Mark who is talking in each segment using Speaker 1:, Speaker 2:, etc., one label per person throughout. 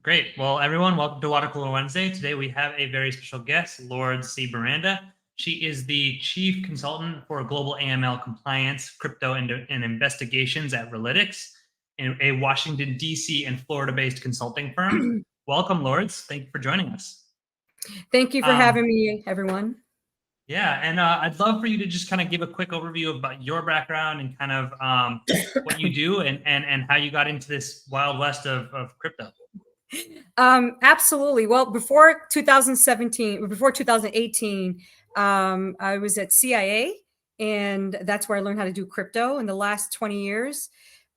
Speaker 1: Great. Well, everyone, welcome to Water Cooler Wednesday. Today we have a very special guest, Lourdes C. Miranda. She is the Chief Consultant for Global AML Compliance, Crypto, and Investigations at RaLytics, a Washington, D.C. and Florida-based consulting firm. Welcome, Lourdes. Thank you for joining us.
Speaker 2: Thank you for having me, everyone.
Speaker 1: Yeah, and I'd love for you to just kind of give a quick overview about your background and kind of what you do and how you got into this wild west of crypto.
Speaker 2: Absolutely. Well, before 2018, I was at CIA, and that's where I learned how to do crypto. In the last 20 years,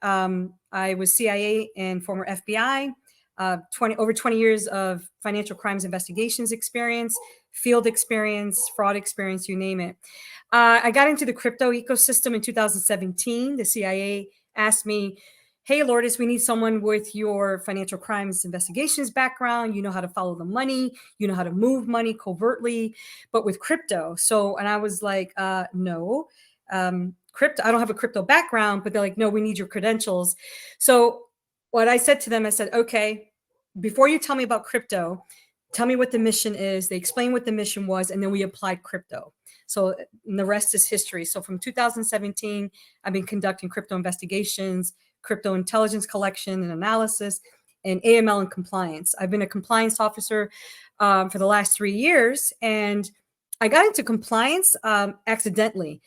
Speaker 2: I was CIA and former FBI, over 20 years of financial crimes investigations experience, field experience, fraud experience, you name it. I got into the crypto ecosystem in 2017. The CIA asked me, hey, Lourdes, we need someone with your financial crimes investigations background. You know how to follow the money. You know how to move money covertly, but with crypto. And I was like, no, crypto. I don't have a crypto background, but they're like, no, we need your credentials. So what I said to them, I said, okay, before you tell me about crypto, tell me what the mission is. They explained what the mission was, and then we applied crypto. So the rest is history. So from 2017, I've been conducting crypto investigations, crypto intelligence collection and analysis, and AML and compliance. I've been a compliance officer for the last 3 years, and I got into compliance accidentally.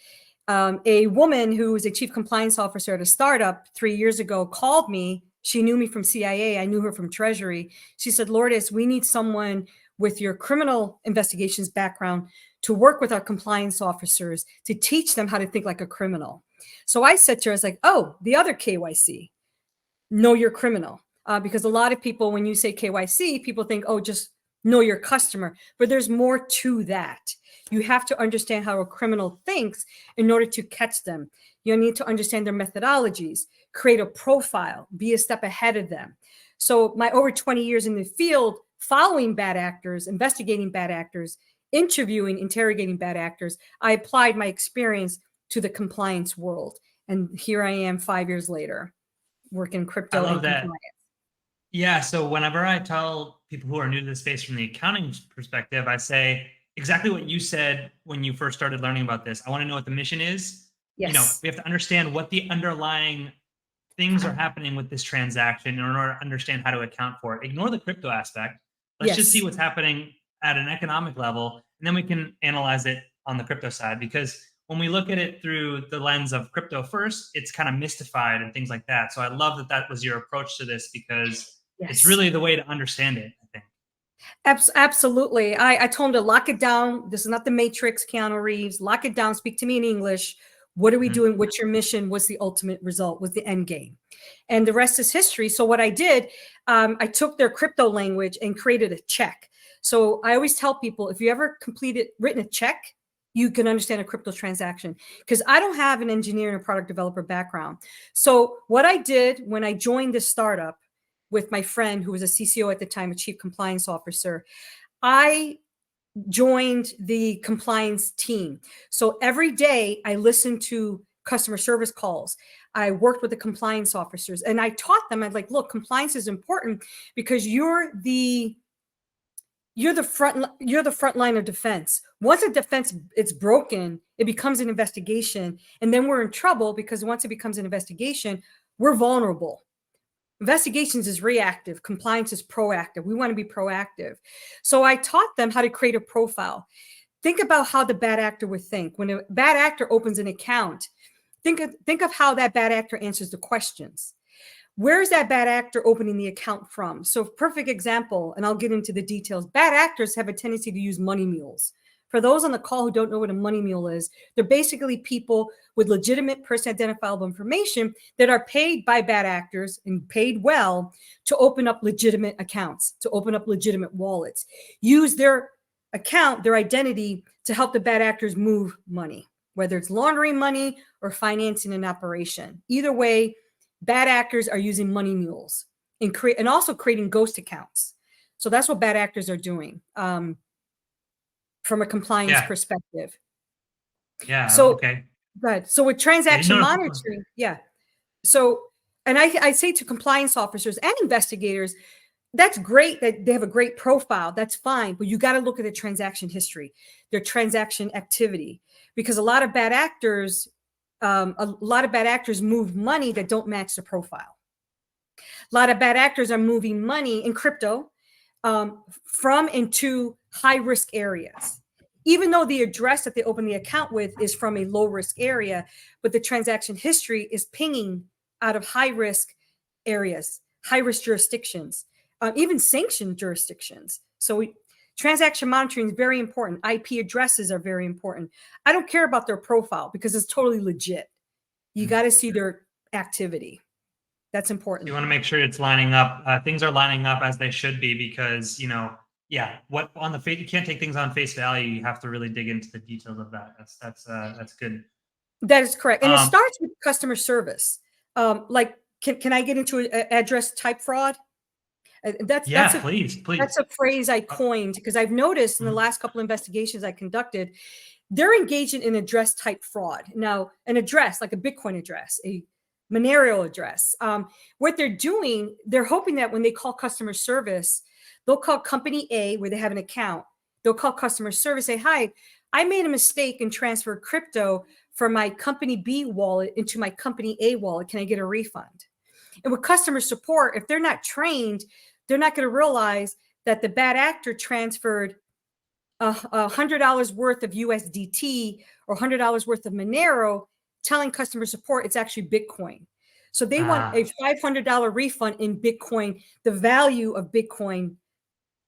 Speaker 2: A woman who was a chief compliance officer at a startup 3 years ago called me. She knew me from CIA. I knew her from Treasury. She said, Lourdes, we need someone with your criminal investigations background to work with our compliance officers to teach them how to think like a criminal. So I said to her, I was like, oh, the other KYC, know your criminal. Because a lot of people, when you say KYC, people think, oh, just know your customer. But there's more to that. You have to understand how a criminal thinks in order to catch them. You need to understand their methodologies, create a profile, be a step ahead of them. So my over 20 years in the field, following bad actors, investigating bad actors, interrogating bad actors, I applied my experience to the compliance world. And here I am 5 years later, working crypto and compliance.
Speaker 1: Yeah. So whenever I tell people who are new to the space from the accounting perspective, I say exactly what you said when you first started learning about this. I want to know what the mission is.
Speaker 2: Yes.
Speaker 1: We have to understand what the underlying things are happening with this transaction in order to understand how to account for it. Ignore the crypto aspect. Let's just see what's happening at an economic level, and then we can analyze it on the crypto side. Because when we look at it through the lens of crypto first, it's kind of mystified and things like that. So I love that that was your approach to this, because it's really the way to understand it, I think.
Speaker 2: Absolutely. I told him to lock it down. This is not the Matrix, Keanu Reeves. Lock it down. Speak to me in English. What are we doing? What's your mission? What's the ultimate result? What's the end game? And the rest is history. So what I did, I took their crypto language and created a check. So I always tell people, if you ever written a check, you can understand a crypto transaction, because I don't have an engineer and a product developer background. So what I did when I joined this startup with my friend who was a CCO at the time, a chief compliance officer, I joined the compliance team. So every day I listened to customer service calls. I worked with the compliance officers, and I taught them, I'd like, look, compliance is important because you're the front line of defense. Once a defense it's broken, it becomes an investigation, and then we're in trouble, because once it becomes an investigation, we're vulnerable. Investigations is reactive. Compliance is proactive. We want to be proactive. So I taught them how to create a profile. Think about how the bad actor would think. When a bad actor opens an account, think of how that bad actor answers the questions. Where's that bad actor opening the account from? So perfect example, and I'll get into the details. Bad actors have a tendency to use money mules. For those on the call who don't know what a money mule is, they're basically people with legitimate person identifiable information that are paid by bad actors, and paid well, to open up legitimate accounts, to open up legitimate wallets, use their account, their identity, to help the bad actors move money, whether it's laundering money or financing an operation. Either way, bad actors are using money mules and also creating ghost accounts. So that's what bad actors are doing. From a compliance perspective.
Speaker 1: Yeah.
Speaker 2: So,
Speaker 1: okay.
Speaker 2: Good. So with transaction monitoring, So, and I say to compliance officers and investigators, that's great that they have a great profile. That's fine. But you got to look at the transaction history, their transaction activity, because a lot of bad actors move money that don't match the profile. A lot of bad actors are moving money in crypto from into high risk areas, even though the address that they open the account with is from a low risk area, but the transaction history is pinging out of high risk areas, high risk jurisdictions, even sanctioned jurisdictions. So transaction monitoring is very important. IP addresses are very important. I don't care about their profile because it's totally legit. You got to see their activity. That's important.
Speaker 1: You want to make sure it's lining up. Things are lining up as they should be, because, you know, what on the face, you can't take things on face value. You have to really dig into the details of that. That's good.
Speaker 2: That is correct. And it starts with customer service. Like, can I get into address type fraud?
Speaker 1: Please.
Speaker 2: That's a phrase I coined because I've noticed in the last couple of investigations I conducted, they're engaging in address type fraud. Now, an address like a Bitcoin address, a Monero address, what they're doing, they're hoping that when they call customer service, they'll call company A where they have an account. They'll call customer service, say, hi, I made a mistake and transferred crypto from my company B wallet into my company A wallet. Can I get a refund? And with customer support, if they're not trained, they're not going to realize that the bad actor transferred $100 worth of USDT or $100 worth of Monero, telling customer support it's actually Bitcoin. So they want a $500 refund in Bitcoin, the value of Bitcoin,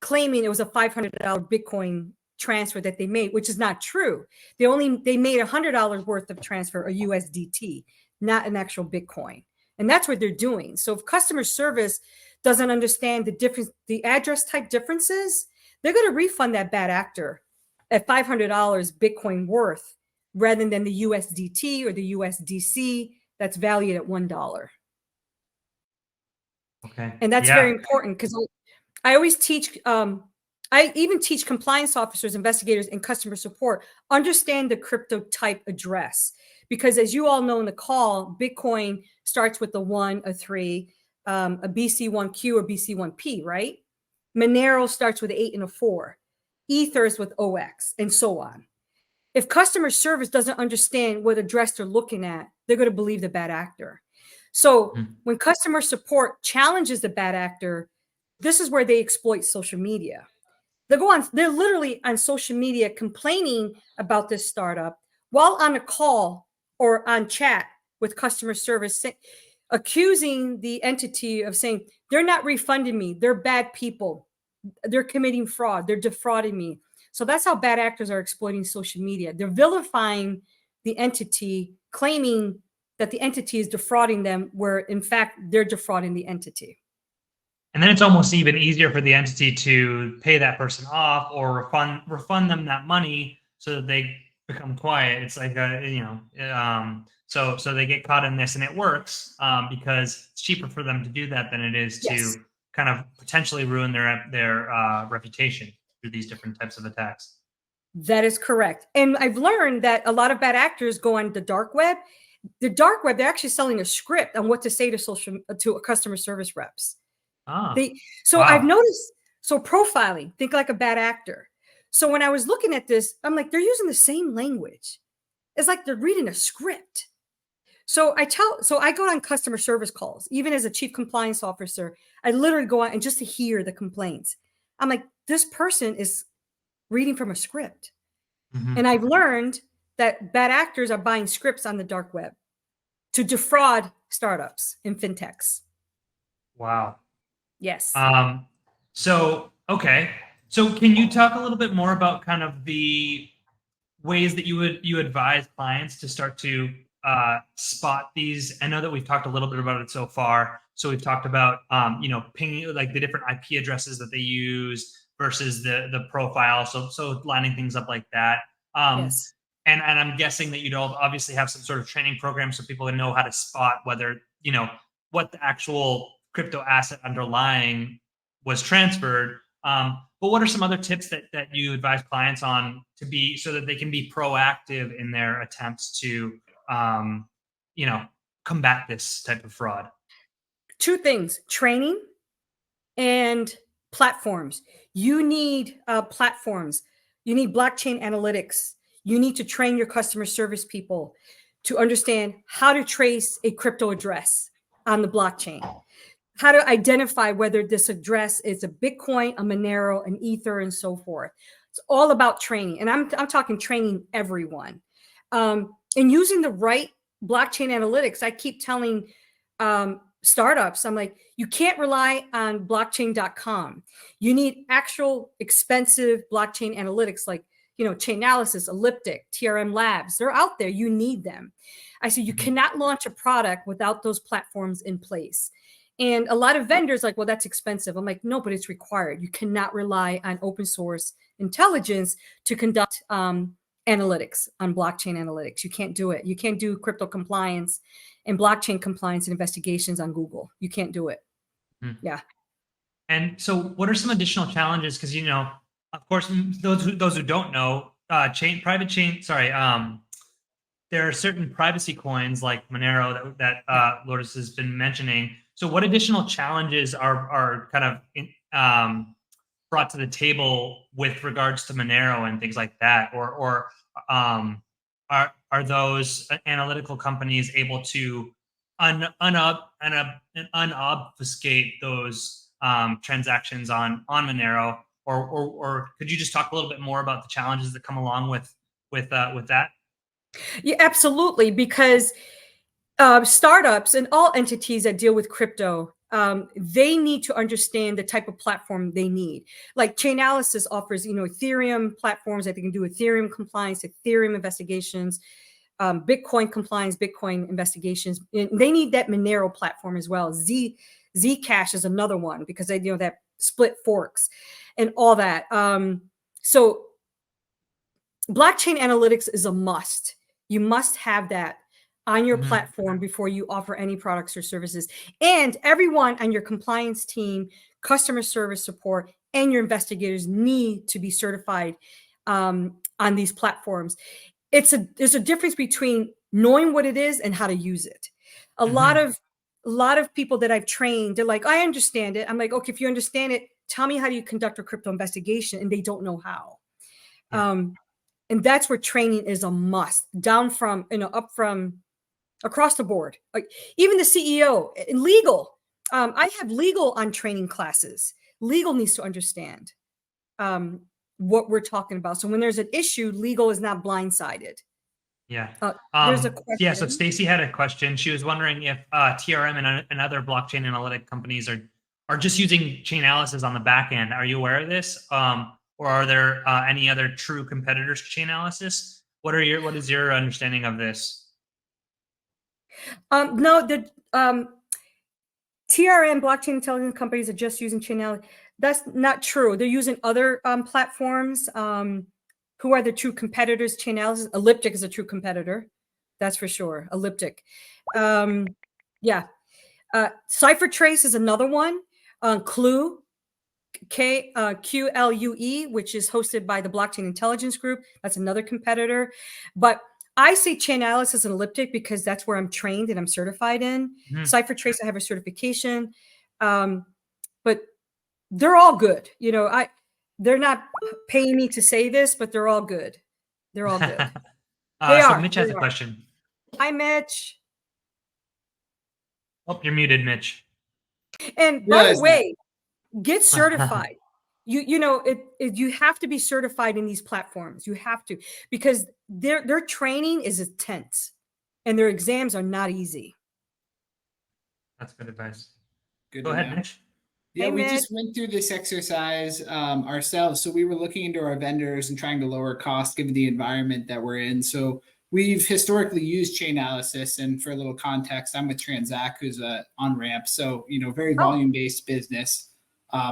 Speaker 2: claiming it was a $500 Bitcoin transfer that they made, which is not true. They made $100 worth of transfer, a USDT, not an actual Bitcoin. And that's what they're doing. So if customer service doesn't understand the difference, the address type differences, they're going to refund that bad actor at $500 Bitcoin worth rather than the USDT or the USDC that's valued at $1.
Speaker 1: Okay.
Speaker 2: And that's very important because I always teach, I even teach compliance officers, investigators, and customer support, understand the crypto type address. Because as you all know in the call, Bitcoin starts with a 1, a 3, a BC1Q or BC1P, right? Monero starts with an 8 and a 4. Ethers with OX, and so on. If customer service doesn't understand what address they're looking at, they're going to believe the bad actor. So when customer support challenges the bad actor, this is where they exploit social media. They're literally on social media complaining about this startup while on a call or on chat with customer service, accusing the entity of saying, they're not refunding me. They're bad people. They're committing fraud. They're defrauding me. So that's how bad actors are exploiting social media. They're vilifying the entity, claiming that the entity is defrauding them, where in fact they're defrauding the entity.
Speaker 1: And then it's almost even easier for the entity to pay that person off or refund them that money so that they become quiet. It's like so they get caught in this, and it works because it's cheaper for them to do that than it is to kind of potentially ruin their reputation through these different types of attacks.
Speaker 2: That is correct. And I've learned that a lot of bad actors go on the dark web. The dark web, they're actually selling a script on what to say to customer service reps. I've noticed, profiling, think like a bad actor. So when I was looking at this, I'm like, they're using the same language. It's like they're reading a script. So I go on customer service calls, even as a chief compliance officer, I literally go on and just to hear the complaints. I'm like, this person is reading from a script. And I've learned that bad actors are buying scripts on the dark web to defraud startups and fintechs.
Speaker 1: Wow.
Speaker 2: Yes.
Speaker 1: So can you talk a little bit more about kind of the ways that you advise clients to start to spot these? I know that we've talked a little bit about it so far. So we've talked about pinging, like the different IP addresses that they use versus the profile. So lining things up like that.
Speaker 2: Yes.
Speaker 1: And I'm guessing that you'd obviously have some sort of training program so people know how to spot whether, what the actual crypto asset underlying was transferred. But what are some other tips that you advise clients on to be so that they can be proactive in their attempts to, combat this type of fraud?
Speaker 2: 2 things: training And platforms. You need platforms. You need blockchain analytics. You need to train your customer service people to understand how to trace a crypto address on the blockchain, how to identify whether this address is a Bitcoin, a Monero, an Ether, and so forth. It's all about training. And I'm talking training everyone. And using the right blockchain analytics, I keep telling startups, I'm like, you can't rely on blockchain.com. You need actual expensive blockchain analytics like, Chainalysis, Elliptic, TRM Labs. They're out there. You need them. I said, you cannot launch a product without those platforms in place. And a lot of vendors like, well, that's expensive. I'm like, no, but it's required. You cannot rely on open source intelligence to conduct analytics on blockchain analytics. You can't do it. You can't do crypto compliance and blockchain compliance and investigations on Google. You can't do it. Yeah.
Speaker 1: And so what are some additional challenges? Because, of course, those who don't know, there are certain privacy coins like Monero that Lourdes has been mentioning. So what additional challenges are kind of brought to the table with regards to Monero and things like that? Or are those analytical companies able to unobfuscate those transactions on Monero? Or could you just talk a little bit more about the challenges that come along with that?
Speaker 2: Yeah, absolutely. Because startups and all entities that deal with crypto, they need to understand the type of platform they need. Like Chainalysis offers, Ethereum platforms that they can do Ethereum compliance, Ethereum investigations, Bitcoin compliance, Bitcoin investigations. And they need that Monero platform as well. Zcash is another one because they that split forks and all that. So blockchain analytics is a must. You must have that on your platform before you offer any products or services. And everyone on your compliance team, customer service support, and your investigators need to be certified on these platforms. There's a difference between knowing what it is and how to use it. A lot of people that I've trained, they're like, I understand it. I'm like, okay, if you understand it, tell me how do you conduct a crypto investigation? And they don't know how. Yeah. And that's where training is a must, down from, up from across the board. Like even the CEO in legal. I have legal on training classes. Legal needs to understand what we're talking about. So when there's an issue, legal is not blindsided.
Speaker 1: Yeah.
Speaker 2: There's a question.
Speaker 1: Yeah. So Stacy had a question. She was wondering if TRM and other blockchain analytic companies are just using Chainalysis on the back end. Are you aware of this? Or are there any other true competitors to Chainalysis? What is your understanding of this?
Speaker 2: No, the TRM blockchain intelligence companies are just using Chainalysis. That's not true. They're using other platforms. Who are the true competitors? Chainalysis, Elliptic is a true competitor. That's for sure. Elliptic. Yeah. CipherTrace is another one. Clue, QLUE, which is hosted by the Blockchain Intelligence Group. That's another competitor. But I say Chainalysis and Elliptic because that's where I'm trained and I'm certified in. CipherTrace, I have a certification. But they're all good. They're not paying me to say this, but they're all good. They're all good.
Speaker 1: So Mitch has a question.
Speaker 2: Hi, Mitch.
Speaker 1: Oh, you're muted, Mitch.
Speaker 2: And by the way, get certified. You have to be certified in these platforms. You have to, because their training is intense and their exams are not easy.
Speaker 1: That's good advice.
Speaker 3: Go
Speaker 1: ahead, Mitch.
Speaker 3: Yeah,
Speaker 2: hey,
Speaker 3: we
Speaker 2: Mitch.
Speaker 3: just went through this exercise ourselves. So we were looking into our vendors and trying to lower costs given the environment that we're in. So we've historically used Chainalysis, and for a little context, I'm with Transact, who's a on-ramp. So, very volume-based business.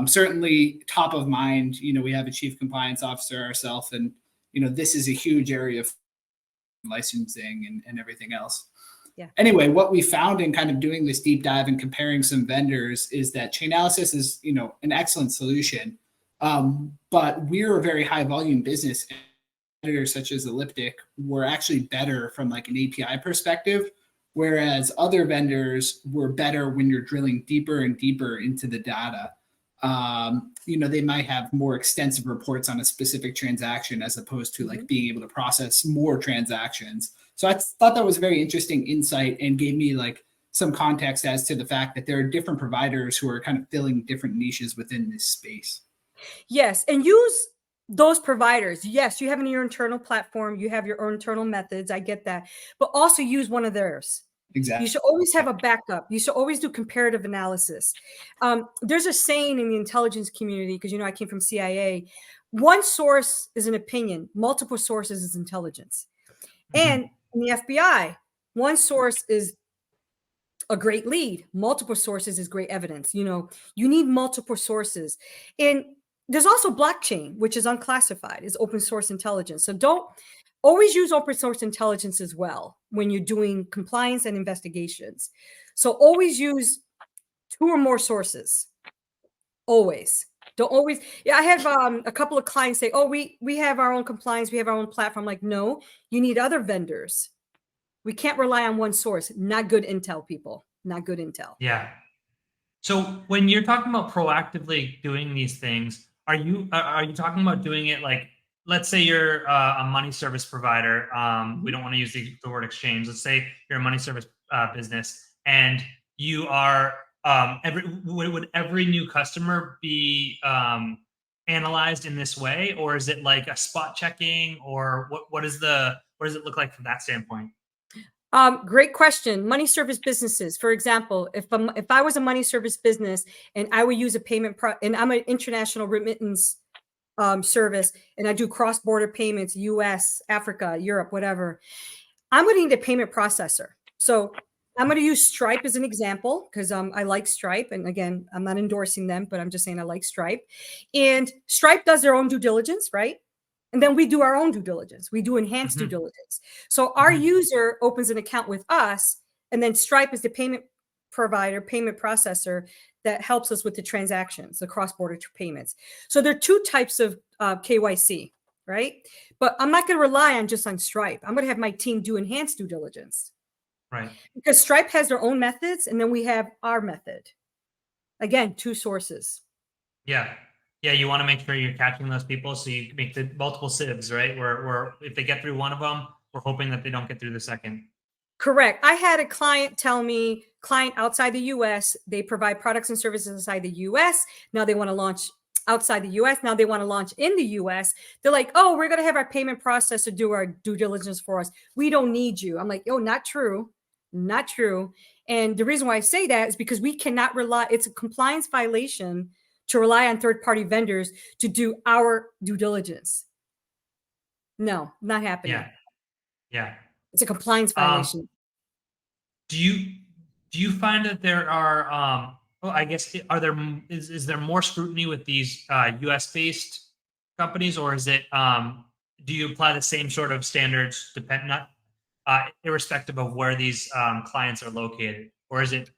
Speaker 3: Certainly top of mind, we have a chief compliance officer ourselves, and, this is a huge area of licensing and everything else.
Speaker 2: Yeah.
Speaker 3: Anyway, what we found in kind of doing this deep dive and comparing some vendors is that Chainalysis is, an excellent solution. But we're a very high volume business. Vendors such as Elliptic were actually better from like an API perspective, whereas other vendors were better when you're drilling deeper and deeper into the data. they might have more extensive reports on a specific transaction as opposed to like being able to process more transactions. So I thought that was a very interesting insight and gave me like some context as to the fact that there are different providers who are kind of filling different niches within this space.
Speaker 2: Yes, and use those providers. Yes, you have your internal platform, you have your own internal methods. I get that, but also use one of theirs.
Speaker 3: Exactly.
Speaker 2: You should always have a backup. You should always do comparative analysis. There's a saying in the intelligence community, because I came from CIA. One source is an opinion, multiple sources is intelligence. And in the FBI, one source is a great lead, multiple sources is great evidence. You need multiple sources. And there's also blockchain, which is unclassified, is open source intelligence. So don't always use open source intelligence as well when you're doing compliance and investigations. So always use 2 or more sources. Always. Don't always. Yeah, I have a couple of clients say, "Oh, we have our own compliance, we have our own platform." Like, no, you need other vendors. We can't rely on one source. Not good intel, people. Not good intel.
Speaker 1: Yeah. So when you're talking about proactively doing these things, are you talking about doing it like, let's say you're a money service provider. We don't want to use the word exchange. Let's say you're a money service business, and you are would every new customer be analyzed in this way, or is it like a spot checking, or what does it look like from that standpoint?
Speaker 2: Great question. Money service businesses, for example, if I was a money service business and I would use a payment and I'm an international remittance service, and I do cross-border payments, US, Africa, Europe, whatever, I'm going to need a payment processor. So I'm going to use Stripe as an example because I like Stripe. And again, I'm not endorsing them, but I'm just saying I like Stripe. And Stripe does their own due diligence, right? And then we do our own due diligence. We do enhanced due diligence. So our user opens an account with us, and then Stripe is the payment provider, payment processor that helps us with the transactions, the cross-border payments. So there are 2 types of KYC, right? But I'm not going to rely on Stripe. I'm going to have my team do enhanced due diligence.
Speaker 1: Right.
Speaker 2: Because Stripe has their own methods, and then we have our method. Again, 2 sources.
Speaker 1: Yeah. Yeah, you want to make sure you're catching those people, so you make the multiple sieves, right? Where if they get through one of them, we're hoping that they don't get through the second.
Speaker 2: Correct. I had a client tell me, client outside the US, they provide products and services inside the US. Now they want to launch outside the US. Now they want to launch in the US. They're like, "Oh, we're going to have our payment processor do our due diligence for us. We don't need you." I'm like, "Oh, not true. Not true." And the reason why I say that is because we cannot rely. It's a compliance violation to rely on third-party vendors to do our due diligence. No, not happening.
Speaker 1: Yeah. Yeah.
Speaker 2: It's a compliance violation.
Speaker 1: Do you find that there are I guess is there more scrutiny with these US based companies, or is it do you apply the same sort of standards irrespective of where these clients are located, or is it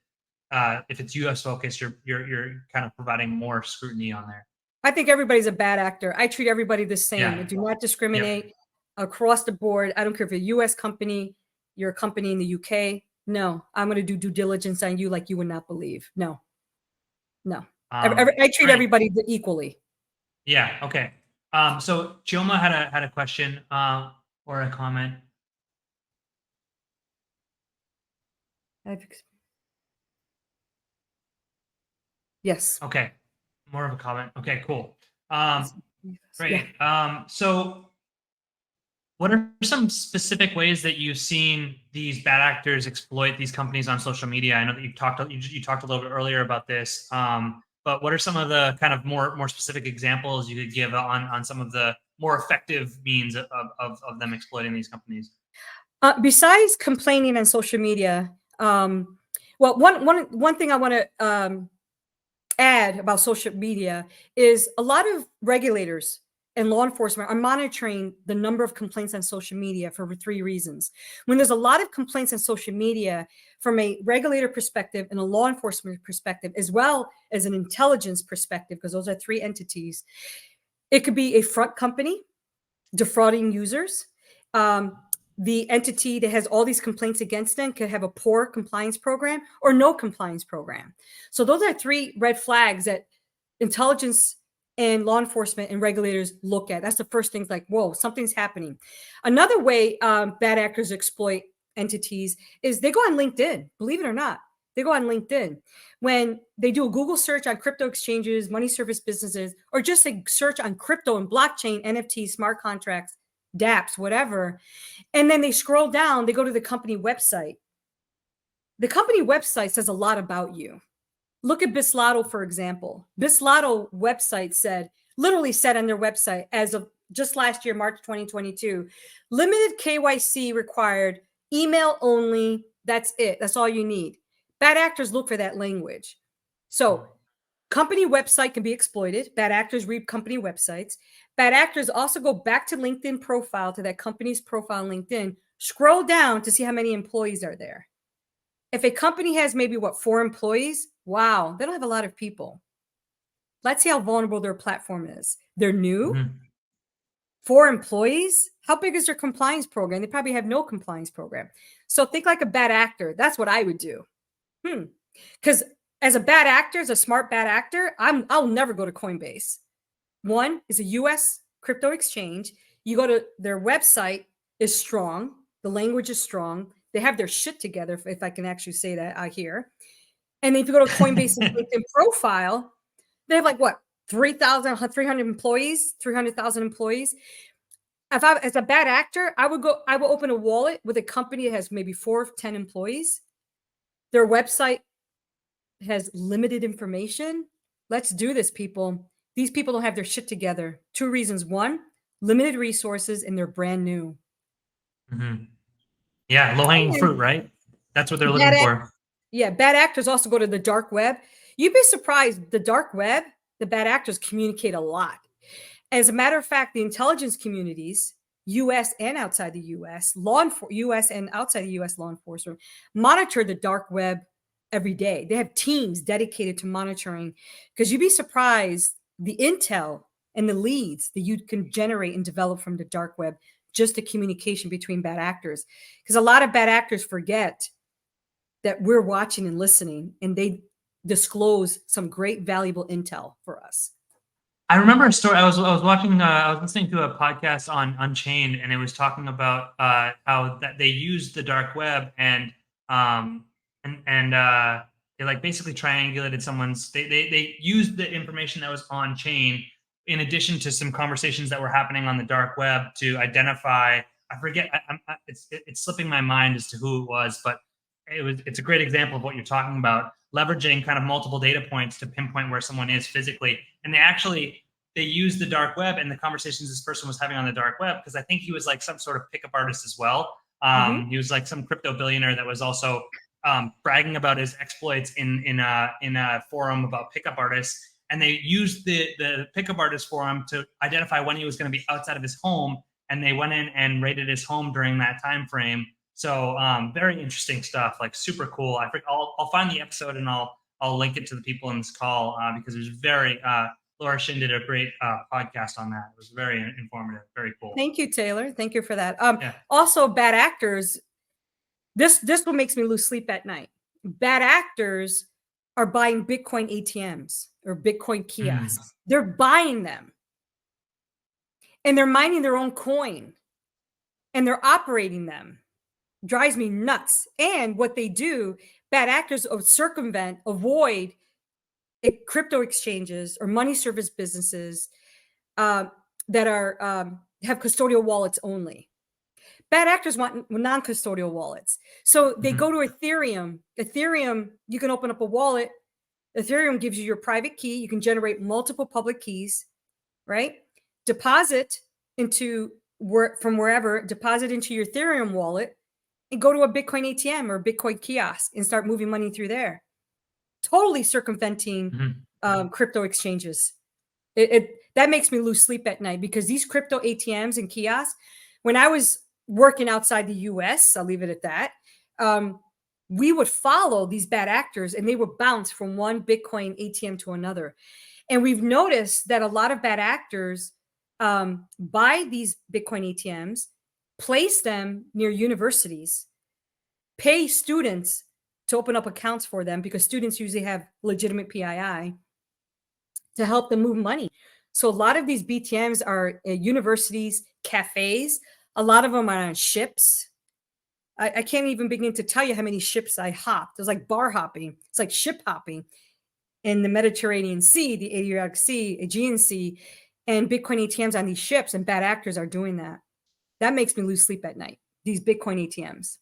Speaker 1: if it's US focused, you're kind of providing more scrutiny on there?
Speaker 2: I think everybody's a bad actor. I treat everybody the same.
Speaker 1: Yeah.
Speaker 2: I do not discriminate across the board. I don't care if you're a US company, you're a company in the UK. No, I'm going to do due diligence on you like you would not believe. No. I treat everybody equally.
Speaker 1: Yeah. Okay. So Chioma had a question or a comment.
Speaker 2: Yes.
Speaker 1: Okay. More of a comment. Okay, cool. Great.
Speaker 2: Yeah.
Speaker 1: So what are some specific ways that you've seen these bad actors exploit these companies on social media? I know that you talked a little bit earlier about this, but what are some of the kind of more specific examples you could give on some of the more effective means of them exploiting these companies?
Speaker 2: Besides complaining on social media, well, one thing I want to add about social media is a lot of regulators and law enforcement are monitoring the number of complaints on social media for 3 reasons. When there's a lot of complaints on social media from a regulator perspective and a law enforcement perspective, as well as an intelligence perspective, because those are 3 entities, it could be a front company defrauding users. The entity that has all these complaints against them could have a poor compliance program or no compliance program. So those are 3 red flags that intelligence and law enforcement and regulators look at. That's the first thing, like, whoa, something's happening. Another way bad actors exploit entities is they go on LinkedIn, believe it or not. They go on LinkedIn. When they do a Google search on crypto exchanges, money service businesses, or just a search on crypto and blockchain, NFTs, smart contracts, dApps, whatever, and then they scroll down, they go to the company website. The company website says a lot about you. Look at Bislato, for example. Bislato website literally said on their website, as of just last year, March 2022, limited KYC required, email only. That's it. That's all you need. Bad actors look for that language. So company website can be exploited. Bad actors read company websites. Bad actors also go back to LinkedIn profile, to that company's profile on LinkedIn, scroll down to see how many employees are there. If a company has maybe 4 employees, wow, they don't have a lot of people. Let's see how vulnerable their platform is. They're new. 4 employees. How big is their compliance program? They probably have no compliance program. So think like a bad actor. That's what I would do. Because as a bad actor, as a smart bad actor, I'll never go to Coinbase. One is a US crypto exchange. You go to their website is strong. The language is strong. They have their shit together, if I can actually say that out here. And if you go to Coinbase's LinkedIn profile, they have 3,300 employees, 300,000 employees. As a bad actor, I will open a wallet with a company that has maybe 4 or 10 employees. Their website has limited information. Let's do this, people. These people don't have their shit together. 2 reasons. 1, limited resources, and they're brand new.
Speaker 1: Yeah, low-hanging fruit, right? That's what they're looking for.
Speaker 2: Yeah, bad actors also go to the dark web. You'd be surprised, the dark web, the bad actors communicate a lot. As a matter of fact, the intelligence communities, U.S. and outside the U.S., U.S. and outside the U.S. law enforcement, monitor the dark web every day. They have teams dedicated to monitoring, because you'd be surprised the intel and the leads that you can generate and develop from the dark web, just the communication between bad actors. Because a lot of bad actors forget that we're watching and listening, and they disclose some great valuable intel for us.
Speaker 1: I remember a story. I was listening to a podcast on Unchained, and it was talking about how that they used the dark web and they basically triangulated someone's. They used the information that was on chain in addition to some conversations that were happening on the dark web to identify. I forget. It's slipping my mind as to who it was, but it's a great example of what you're talking about, leveraging kind of multiple data points to pinpoint where someone is physically. And they used the dark web and the conversations this person was having on the dark web, because I think he was some sort of pickup artist as well. He was some crypto billionaire that was also bragging about his exploits in a forum about pickup artists. And they used the pickup artist forum to identify when he was going to be outside of his home. And they went in and raided his home during that time frame. So very interesting stuff, super cool. I'll find the episode and I'll link it to the people in this call because it was very, Laura Shin did a great podcast on that. It was very informative, very cool.
Speaker 2: Thank you, Taylor. Thank you for that.
Speaker 1: Yeah.
Speaker 2: Also, bad actors, this what makes me lose sleep at night. Bad actors are buying Bitcoin ATMs or Bitcoin kiosks. They're buying them. And they're mining their own coin. And they're operating them. Drives me nuts. And what they do, bad actors avoid crypto exchanges or money service businesses that have custodial wallets only. Bad actors want non-custodial wallets. So they go to Ethereum. Ethereum, you can open up a wallet. Ethereum gives you your private key. You can generate multiple public keys, right? Deposit into from wherever, deposit into your Ethereum wallet and go to a Bitcoin ATM or a Bitcoin kiosk and start moving money through there. Totally circumventing crypto exchanges. That makes me lose sleep at night, because these crypto ATMs and kiosks, when I was working outside the US, I'll leave it at that, we would follow these bad actors and they would bounce from one Bitcoin ATM to another. And we've noticed that a lot of bad actors buy these Bitcoin ATMs, place them near universities, pay students to open up accounts for them, because students usually have legitimate PII, to help them move money. So a lot of these BTMs are universities, cafes. A lot of them are on ships. I can't even begin to tell you how many ships I hopped. It was like bar hopping. It's like ship hopping in the Mediterranean Sea, the Adriatic Sea, Aegean Sea, and Bitcoin ATMs on these ships, and bad actors are doing that. That makes me lose sleep at night, these Bitcoin ATMs.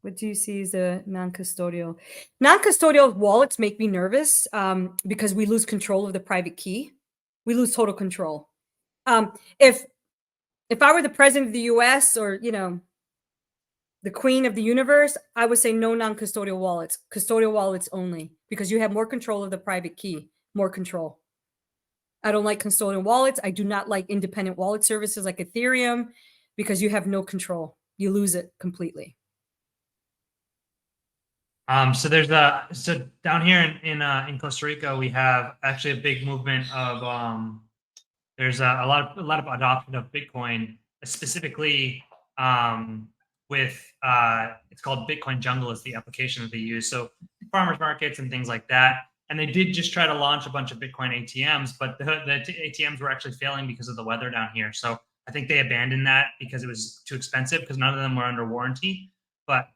Speaker 2: What do you see as a non-custodial? Non-custodial wallets make me nervous because we lose control of the private key. We lose total control. If I were the president of the US or, you know, the queen of the universe, I would say no non-custodial wallets, custodial wallets only, because you have more control of the private key, more control. I don't like custodial wallets. I do not like independent wallet services like Ethereum because you have no control. You lose it completely.
Speaker 1: So there's so down here in Costa Rica, we have actually a big movement of there's a lot of adoption of Bitcoin, specifically with it's called Bitcoin Jungle is the application that they use. So farmers markets and things like that. And they did just try to launch a bunch of Bitcoin ATMs, but the ATMs were actually failing because of the weather down here. So I think they abandoned that because it was too expensive because none of them were under warranty. But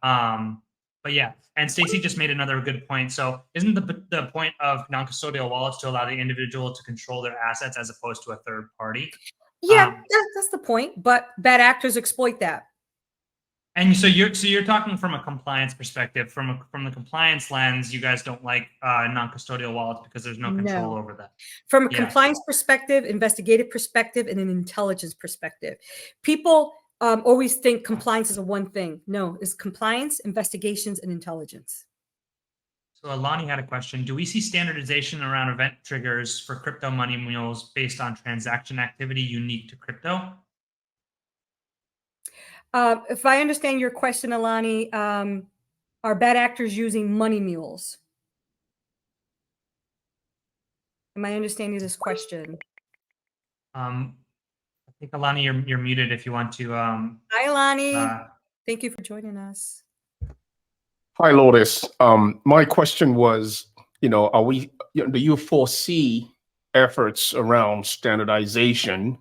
Speaker 1: yeah, and Stacy just made another good point. So isn't the point of non-custodial wallets to allow the individual to control their assets as opposed to a third party?
Speaker 2: Yeah, that's the point. But bad actors exploit that.
Speaker 1: And so you're talking from a compliance perspective. From the compliance lens, you guys don't like non-custodial wallets because there's no control over that.
Speaker 2: From a compliance perspective, investigative perspective, and an intelligence perspective, people always think compliance is a one thing. No, it's compliance, investigations, and intelligence.
Speaker 1: So Alani had a question. Do we see standardization around event triggers for crypto money mules based on transaction activity unique to crypto?
Speaker 2: If I understand your question, Alani, are bad actors using money mules? Am I understanding this question?
Speaker 1: I think Alani, you're muted if you want to.
Speaker 2: Hi, Alani. Thank you for joining us.
Speaker 4: Hi, Lourdes. My question was, do you foresee efforts around standardization,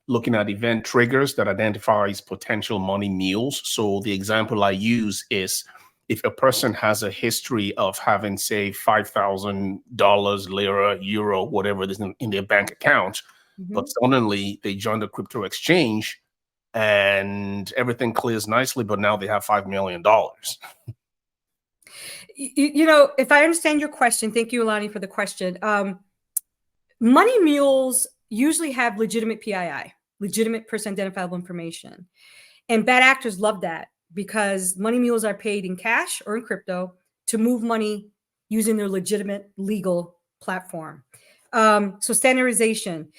Speaker 4: looking at event triggers that identifies potential money mules? So the example I use is if a person has a history of having, say, $5,000, lira, euro, whatever it is in their bank account, but suddenly they join the crypto exchange and everything clears nicely, but now they have $5 million.
Speaker 2: If I understand your question, thank you, Alani, for the question. Money mules usually have legitimate PII, legitimate person identifiable information. And bad actors love that because money mules are paid in cash or in crypto to move money using their legitimate legal platform. So standardization,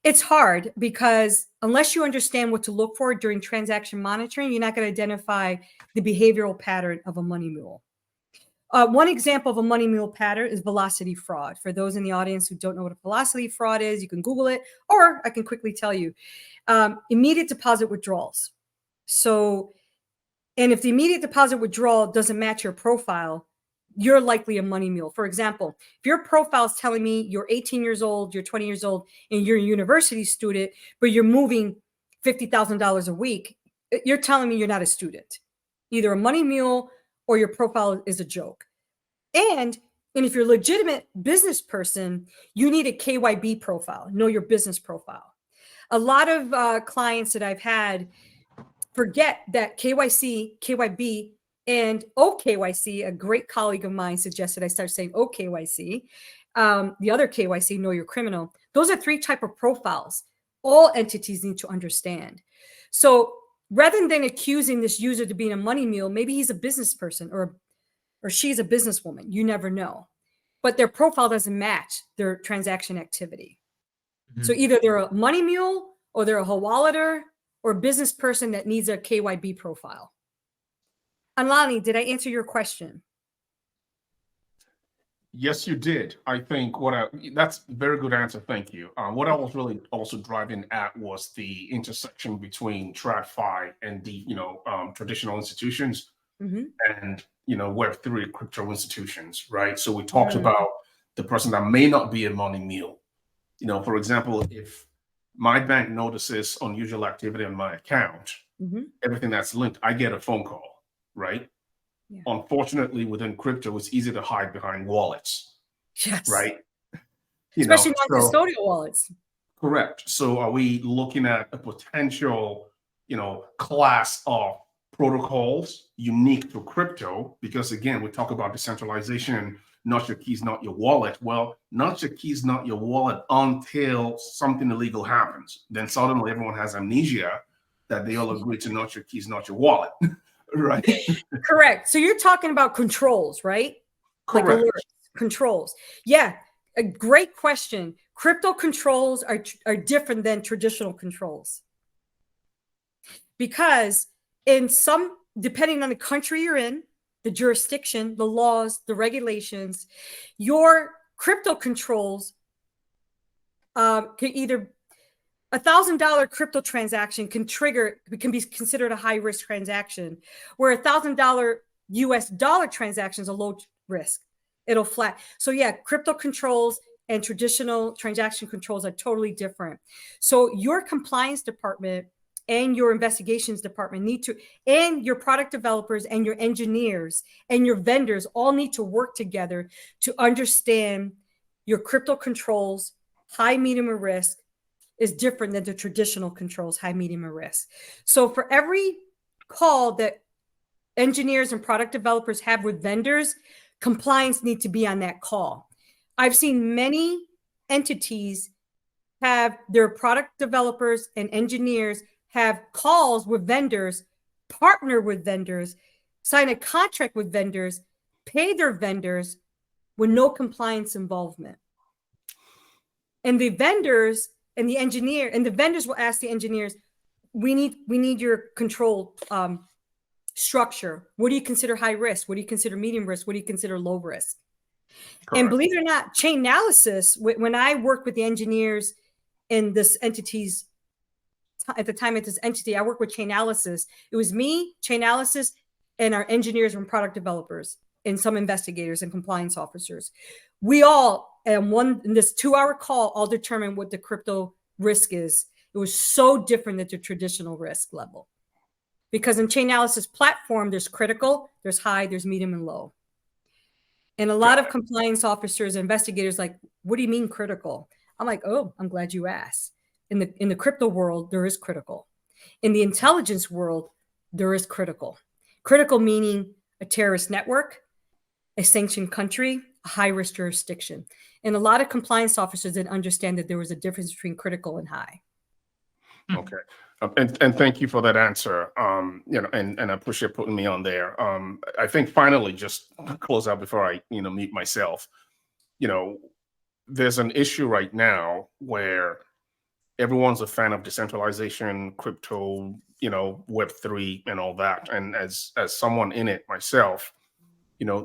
Speaker 2: it's hard because unless you understand what to look for during transaction monitoring, you're not going to identify the behavioral pattern of a money mule. One example of a money mule pattern is velocity fraud. For those in the audience who don't know what a velocity fraud is, you can Google it, or I can quickly tell you. Immediate deposit withdrawals. So, and if the immediate deposit withdrawal doesn't match your profile, you're likely a money mule. For example, if your profile is telling me you're 18 years old, you're 20 years old, and you're a university student, but you're moving $50,000 a week, you're telling me you're not a student. Either a money mule or your profile is a joke. And if you're a legitimate business person, you need a KYB profile, know your business profile. A lot of clients that I've had forget that KYC, KYB, and OKYC, a great colleague of mine suggested I start saying OKYC, the other KYC, know your criminal. Those are 3 types of profiles all entities need to understand. So rather than accusing this user to being a money mule, maybe he's a business person or she's a businesswoman. You never know. But their profile doesn't match their transaction activity. So either they're a money mule or they're a hawalater or a business person that needs a KYB profile. Alani, did I answer your question?
Speaker 4: Yes, you did. I think that's a very good answer. Thank you. What I was really also driving at was the intersection between TradFi and the, traditional institutions. And, Web3 crypto institutions, right? So we talked about the person that may not be a money mule. For example, if my bank notices unusual activity on my account, everything that's linked, I get a phone call, right? Yeah. Unfortunately, within crypto, it's easy to hide behind wallets, right?
Speaker 2: Especially non-custodial wallets.
Speaker 4: Correct. So are we looking at a potential, class of protocols unique to crypto? Because again, we talk about decentralization, not your keys, not your wallet. Well, not your keys, not your wallet until something illegal happens. Then suddenly everyone has amnesia that they all agree to not your keys, not your wallet, right?
Speaker 2: Correct. So you're talking about controls, right?
Speaker 4: Correct.
Speaker 2: Like alerts, controls. Yeah, a great question. Crypto controls are different than traditional controls. Because depending on the country you're in, the jurisdiction, the laws, the regulations, your crypto controls can either $1,000 crypto transaction can be considered a high risk transaction, where $1,000 US dollar transaction is a low risk. It'll flat. So yeah, crypto controls and traditional transaction controls are totally different. So your compliance department and your investigations department and your product developers and your engineers and your vendors all need to work together to understand your crypto controls, high, medium, or risk is different than the traditional controls, high, medium, or risk. So for every call that engineers and product developers have with vendors, compliance need to be on that call. I've seen many entities have their product developers and engineers have calls with vendors, partner with vendors, sign a contract with vendors, pay their vendors with no compliance involvement. And the vendors and the vendors will ask the engineers, we need your control structure. What do you consider high risk? What do you consider medium risk? What do you consider low risk? Correct. And believe it or not, Chainalysis, when I work with the engineers in this entity's, at the time at this entity, I work with Chainalysis. It was me, Chainalysis, and our engineers and product developers and some investigators and compliance officers. We all, in this 2-hour call, all determined what the crypto risk is. It was so different than the traditional risk level. Because in Chainalysis platform, there's critical, there's high, there's medium, and low. And a lot of compliance officers and investigators like, what do you mean critical? I'm like, oh, I'm glad you asked. In the crypto world, there is critical. In the intelligence world, there is critical. Critical meaning a terrorist network, a sanctioned country, a high-risk jurisdiction. And a lot of compliance officers didn't understand that there was a difference between critical and high.
Speaker 4: Okay. And thank you for that answer. And I appreciate putting me on there. I think finally, just to close out before I, mute myself, there's an issue right now where everyone's a fan of decentralization, crypto, Web3 and all that. And as someone in it myself,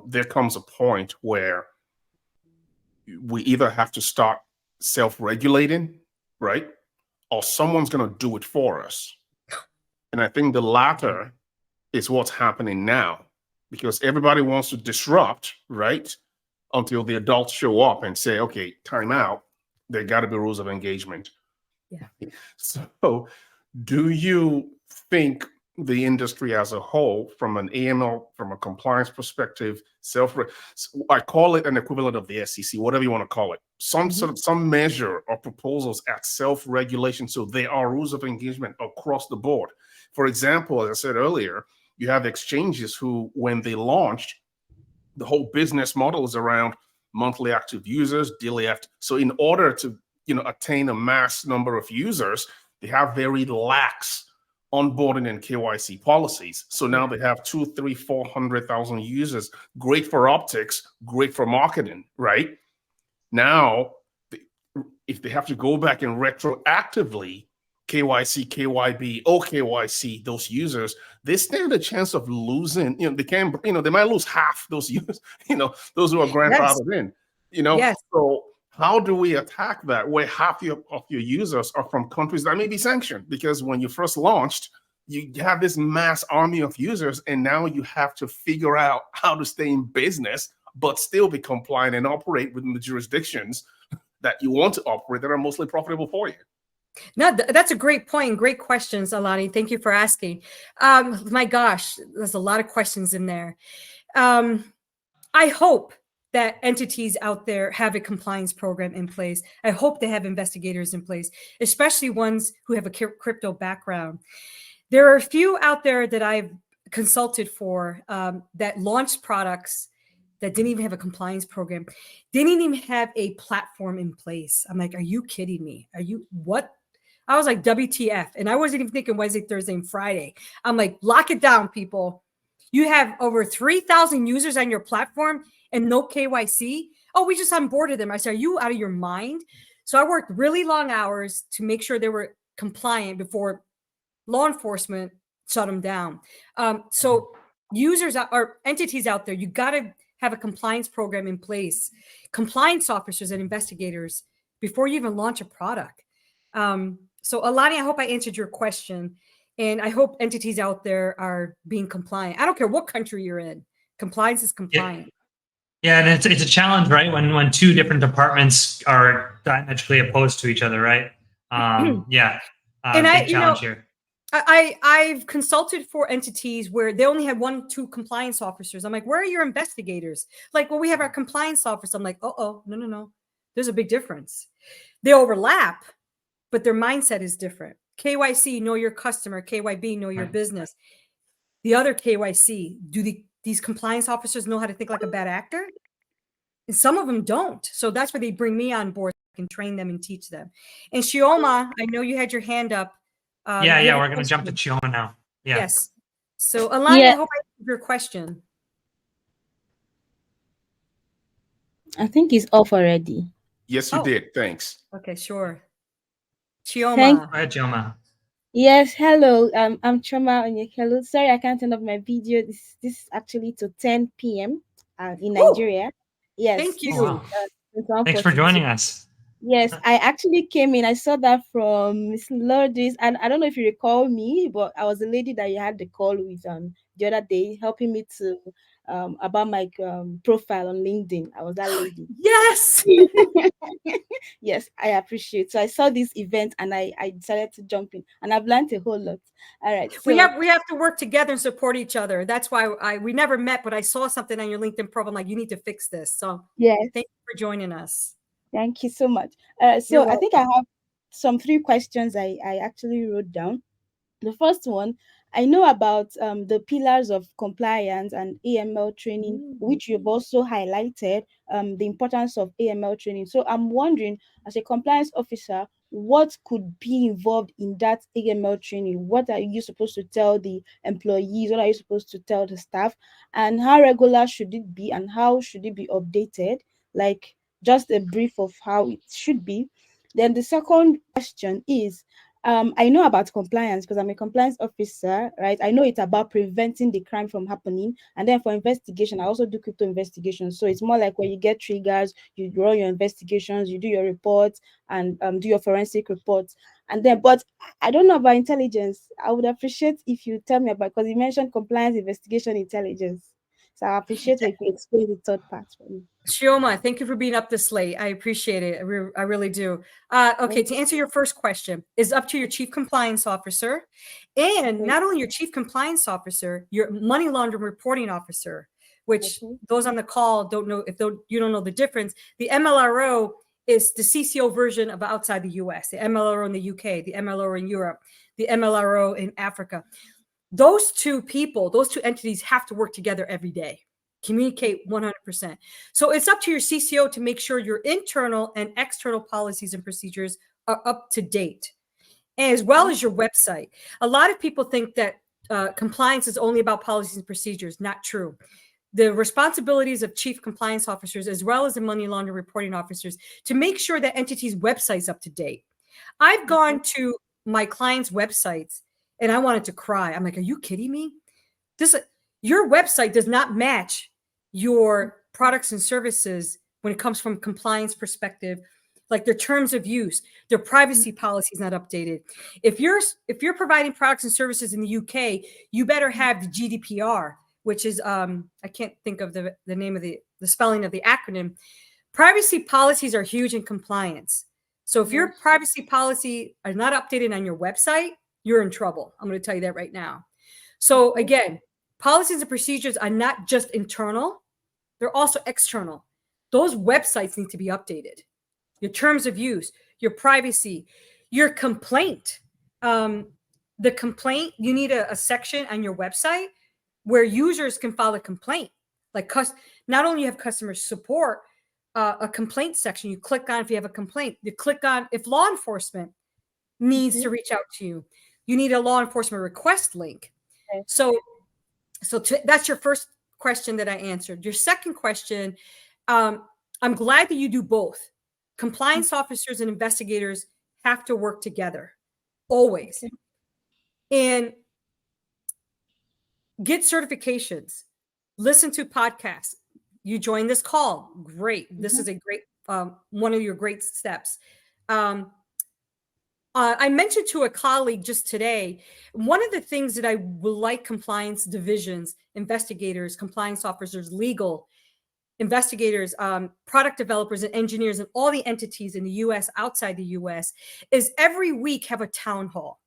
Speaker 4: there comes a point where we either have to start self-regulating, right? Or someone's going to do it for us. And I think the latter is what's happening now, because everybody wants to disrupt, right? Until the adults show up and say, okay, time out. There got to be rules of engagement. Yeah. So do you think the industry as a whole, from an AML, from a compliance perspective, I call it an equivalent of the SEC, whatever you want to call it, some measure or proposals at self-regulation, so there are rules of engagement across the board? For example, as I said earlier, you have exchanges who, when they launched, the whole business model is around monthly active users, daily active. So in order to attain a mass number of users, they have very lax onboarding and KYC policies. So now they have 200,000, 300,000, 400,000 users. Great for optics, great for marketing, right? Now, if they have to go back and retroactively KYC, KYB, OKYC those users, they stand a chance of losing. They might lose half those users. Those who are grandfathered in.
Speaker 2: Yes.
Speaker 4: So how do we attack that where half of your users are from countries that may be sanctioned? Because when you first launched, you have this mass army of users, and now you have to figure out how to stay in business, but still be compliant and operate within the jurisdictions that you want to operate that are mostly profitable for you.
Speaker 2: No, that's a great point. Great questions, Alani. Thank you for asking. My gosh, there's a lot of questions in there. I hope that entities out there have a compliance program in place. I hope they have investigators in place, especially ones who have a crypto background. There are a few out there that I've consulted for that launched products that didn't even have a compliance program, didn't even have a platform in place. I'm like, are you kidding me? Are you what? I was like, WTF. And I wasn't even thinking Wednesday, Thursday, and Friday. I'm like, lock it down, people. You have over 3,000 users on your platform and no KYC. Oh, we just onboarded them. I said, are you out of your mind? So I worked really long hours to make sure they were compliant before law enforcement shut them down. So users or entities out there, you got to have a compliance program in place, compliance officers and investigators before you even launch a product. So Alani, I hope I answered your question. And I hope entities out there are being compliant. I don't care what country you're in. Compliance is compliant.
Speaker 1: Yeah, and it's a challenge, right? When two different departments are diametrically opposed to each other, right?
Speaker 2: And
Speaker 1: big challenge here.
Speaker 2: I've consulted for entities where they only had 1-2 compliance officers. I'm like, where are your investigators? Like, well, we have our compliance officer. I'm like, no. There's a big difference. They overlap, but their mindset is different. KYC, know your customer. KYB, know your business. The other KYC, these compliance officers know how to think like a bad actor? And some of them don't. So that's why they bring me on board. I can train them and teach them. And Chioma, I know you had your hand up.
Speaker 1: Yeah, we're going to jump to Chioma now. Yeah.
Speaker 2: Yes. So Alani, I hope I answered your question.
Speaker 5: I think it's off already.
Speaker 4: Yes, you did. Thanks.
Speaker 2: Okay, sure. Chioma.
Speaker 1: Go ahead, Chioma.
Speaker 5: Yes, hello. I'm Chioma Onyekelu. Sorry, I can't turn off my video. This is actually to 10 p.m. In Nigeria. Yes.
Speaker 2: Thank you.
Speaker 1: Thanks for joining us.
Speaker 5: Yes, I actually came in. I saw that from Miss Lourdes, and I don't know if you recall me, but I was the lady that you had the call with the other day, helping me to about my profile on LinkedIn. I was that lady.
Speaker 2: Yes.
Speaker 5: Yes, I appreciate. So I saw this event and I decided to jump in, and I've learned a whole lot. All right. So
Speaker 2: we have to work together and support each other. That's why we never met, but I saw something on your LinkedIn profile. I'm like, you need to fix this. So
Speaker 5: yes,
Speaker 2: thank you for joining us.
Speaker 5: Thank you so much. So I think I have some 3 questions I actually wrote down. The first one, I know about the pillars of compliance and AML training, which you've also highlighted the importance of AML training. So I'm wondering, as a compliance officer, what could be involved in that AML training? What are you supposed to tell the employees? What are you supposed to tell the staff? And how regular should it be? And how should it be updated? Like just a brief of how it should be. Then the second question is, I know about compliance because I'm a compliance officer, right? I know it's about preventing the crime from happening. And then for investigation, I also do crypto investigations. So it's more like when you get triggers, you run your investigations, you do your reports and do your forensic reports. And then, but I don't know about intelligence. I would appreciate if you tell me about, because you mentioned compliance, investigation, intelligence. So I appreciate if you explain the third part for me.
Speaker 2: Chioma, thank you for being up this late. I appreciate it. I really do. Okay, to answer your first question, is up to your chief compliance officer, and not only your chief compliance officer, your money laundering reporting officer, which those on the call don't know. If you don't know the difference, the MLRO is the CCO version of outside the US, the MLRO in the UK, the MLRO in Europe, the MLRO in Africa. Those two people, those two entities have to work together every day. Communicate 100%. So it's up to your CCO to make sure your internal and external policies and procedures are up to date, as well as your website. A lot of people think that compliance is only about policies and procedures. Not true. The responsibilities of chief compliance officers, as well as the money laundering reporting officers, to make sure that entities' websites up to date. I've gone to my clients' websites and I wanted to cry. I'm like, are you kidding me? Your website does not match your products and services when it comes from compliance perspective, like their terms of use, their privacy policy is not updated. If you're providing products and services in the UK, you better have the GDPR, which is I can't think of the name of the spelling of the acronym. Privacy policies are huge in compliance. So if your privacy policy are not updated on your website, you're in trouble. I'm going to tell you that right now. So again, policies and procedures are not just internal, they're also external. Those websites need to be updated. Your terms of use, your privacy, your complaint. The complaint, you need a section on your website where users can file a complaint. Like not only you have customer support, a complaint section, you click on if you have a complaint, you click on if law enforcement needs to reach out to you, you need a law enforcement request link. Okay. So that's your first question that I answered. Your second question, I'm glad that you do both. Compliance officers and investigators have to work together always. Okay. And get certifications, listen to podcasts. You join this call. Great. This is a great, one of your great steps. I mentioned to a colleague just today, one of the things that I would like compliance divisions, investigators, compliance officers, legal, investigators, product developers and engineers and all the entities in the US, outside the US, is every week have a town hall.